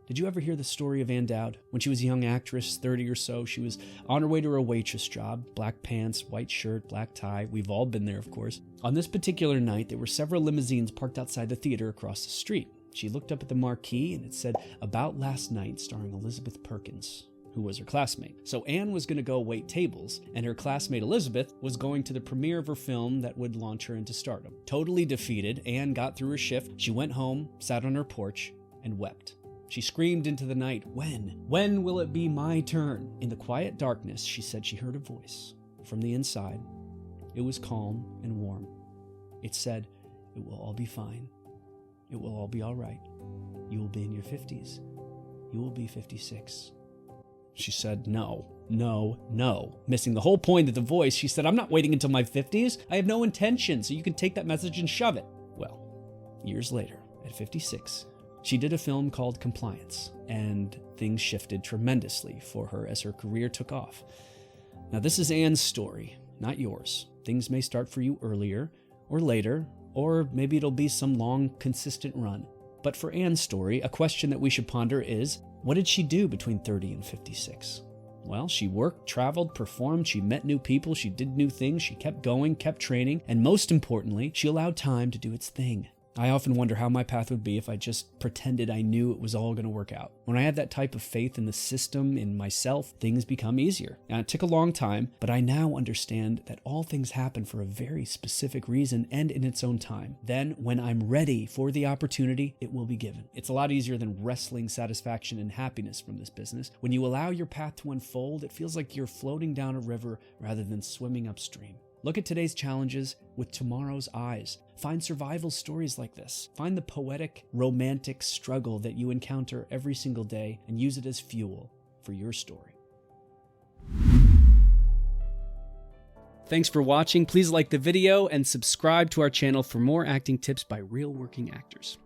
Did you ever hear the story of Ann Dowd? When she was a young actress, 30 or so, she was on her way to her waitress job. Black pants, white shirt, black tie. We've all been there, of course. On this particular night, there were several limousines parked outside the theater across the street. She looked up at the marquee and it said, "About Last Night," starring Elizabeth Perkins, who was her classmate. So Anne was going to go wait tables, and her classmate Elizabeth was going to the premiere of her film that would launch her into stardom. Totally defeated, Anne got through her shift. She went home, sat on her porch, and wept. She screamed into the night, When will it be my turn?" In the quiet darkness, she said she heard a voice from the inside. It was calm and warm. It said, "It will all be fine. It will all be all right. You will be in your 50s. You will be 56. She said, no. Missing the whole point of the voice, she said, "I'm not waiting until my 50s. I have no intention, so you can take that message and shove it." Well, years later, at 56, she did a film called Compliance, and things shifted tremendously for her as her career took off. Now, this is Anne's story, not yours. Things may start for you earlier or later, or maybe it'll be some long, consistent run. But for Anne's story, a question that we should ponder is, what did she do between 30 and 56? Well, she worked, traveled, performed, she met new people, she did new things, she kept going, kept training, and most importantly, she allowed time to do its thing. I often wonder how my path would be if I just pretended I knew it was all going to work out. When I have that type of faith in the system, in myself, things become easier. Now, it took a long time, but I now understand that all things happen for a very specific reason and in its own time. Then, when I'm ready for the opportunity, it will be given. It's a lot easier than wresting satisfaction and happiness from this business. When you allow your path to unfold, it feels like you're floating down a river rather than swimming upstream. Look at today's challenges with tomorrow's eyes. Find survival stories like this. Find the poetic, romantic struggle that you encounter every single day and use it as fuel for your story. Thanks for watching. Please like the video and subscribe to our channel for more acting tips by real working actors.